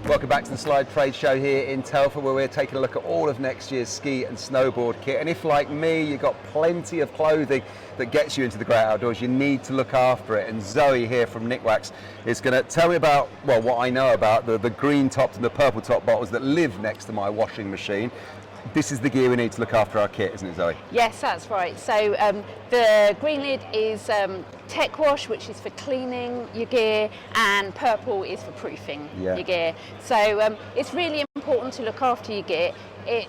Welcome back to the Slide Trade Show here in Telford, where we're taking a look at all of next year's ski and snowboard kit. And if, like me, you've got plenty of clothing that gets you into the great outdoors, you need to look after it. And Zoe here from Nikwax is going to tell me about, well, what I know about the green topped and the purple top bottles that live next to my washing machine. This is the gear we need to look after our kit, isn't it, Zoe? Yes, that's right. So the green lid is tech wash, which is for cleaning your gear, and purple is for proofing your gear. So it's really important to look after your gear. It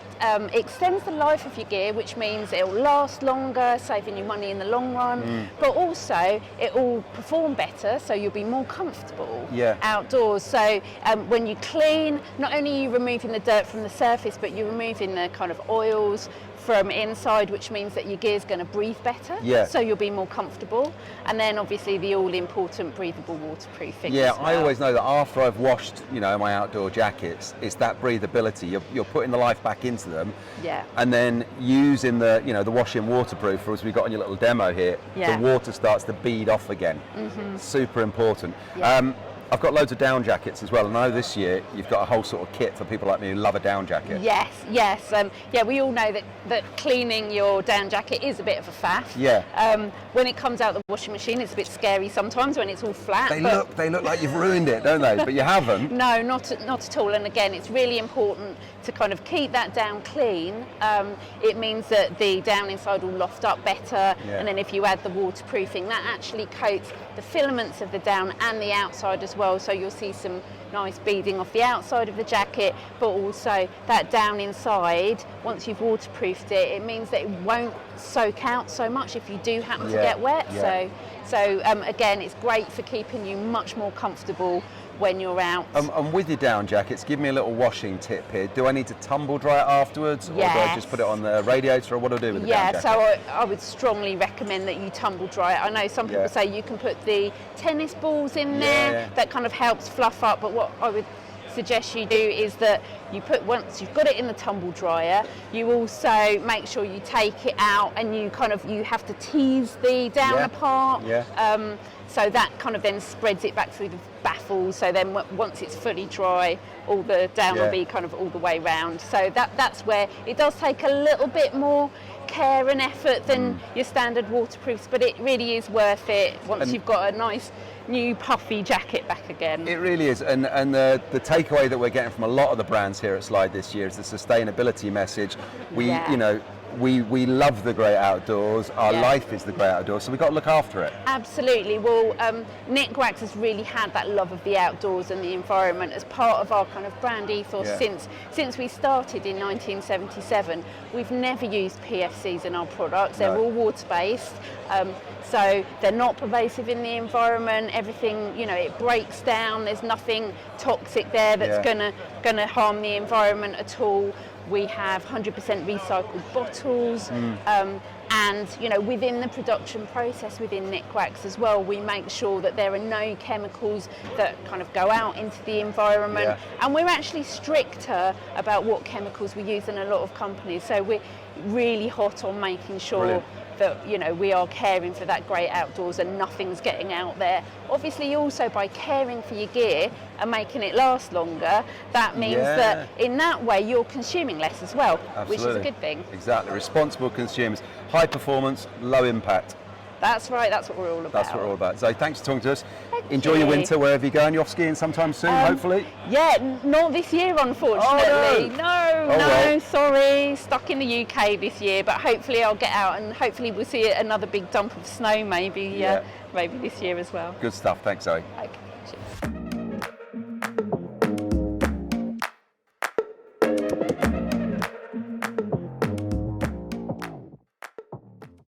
extends the life of your gear, which means it will last longer, saving you money in the long run, but also it will perform better, so you'll be more comfortable outdoors. So when you clean, not only are you removing the dirt from the surface, but you're removing the kind of oils from inside, which means that your gear's going to breathe better, so you'll be more comfortable. And then obviously the all-important breathable waterproofing as well. I always know that after I've washed, my outdoor jackets, it's that breathability. You're putting the life back into them, and then using the the wash-in waterproofer, as we got on your little demo here, the water starts to bead off again. Super important. I've got loads of down jackets as well, and I know this year you've got a whole sort of kit for people like me who love a down jacket. Yes. We all know that cleaning your down jacket is a bit of a faff. When it comes out the washing machine, it's a bit scary sometimes when it's all flat. They look like you've ruined it, don't they? But you haven't. No, not at all. And again, it's really important to kind of keep that down clean. It means that the down inside will loft up better, and then if you add the waterproofing, that actually coats the filaments of the down and the outside as well, so you'll see some nice beading off the outside of the jacket, but also that down inside, once you've waterproofed it, it means that it won't soak out so much if you do happen to get wet. So again, it's great for keeping you much more comfortable when you're out. And with your down jackets, give me a little washing tip here. Do I need to tumble dry it afterwards, or do I just put it on the radiator, or what do I do with the down jacket? So I would strongly recommend that you tumble dry it. I know some people say you can put the tennis balls in there, that kind of helps fluff up, but what I would suggest you do is that you put, once you've got it in the tumble dryer, you also make sure you take it out and you have to tease the down apart. So that kind of then spreads it back through the baffles, so then once it's fully dry, all the down will be kind of all the way round. So that's where it does take a little bit more care and effort than your standard waterproofs, but it really is worth it once you've got a nice new puffy jacket back again. It really is, and the takeaway that we're getting from a lot of the brands here at Slide this year is the sustainability message. We love the great outdoors, our life is the great outdoors, so we've got to look after it. Absolutely. Well, Nikwax has really had that love of the outdoors and the environment as part of our kind of brand ethos since we started in 1977. We've never used PFCs in our products. They're all water-based, so they're not pervasive in the environment. Everything, it breaks down. There's nothing toxic there that's gonna harm the environment at all. We have 100% recycled bottles, and within the production process within Nikwax as well, we make sure that there are no chemicals that kind of go out into the environment, and we're actually stricter about what chemicals we use than a lot of companies. So we're really hot on making sure that we are caring for that great outdoors and nothing's getting out there. Obviously, also by caring for your gear and making it last longer, that means that in that way you're consuming less as well, which is a good thing. Exactly, responsible consumers, high performance, low impact. That's right, that's what we're all about. That's what we're all about. So thanks for talking to us. Enjoy your winter wherever you go, and you're off skiing sometime soon, hopefully. Yeah, not this year, unfortunately. Sorry, stuck in the UK this year, but hopefully I'll get out and hopefully we'll see another big dump of snow maybe this year as well. Good stuff, thanks Zoe. Okay.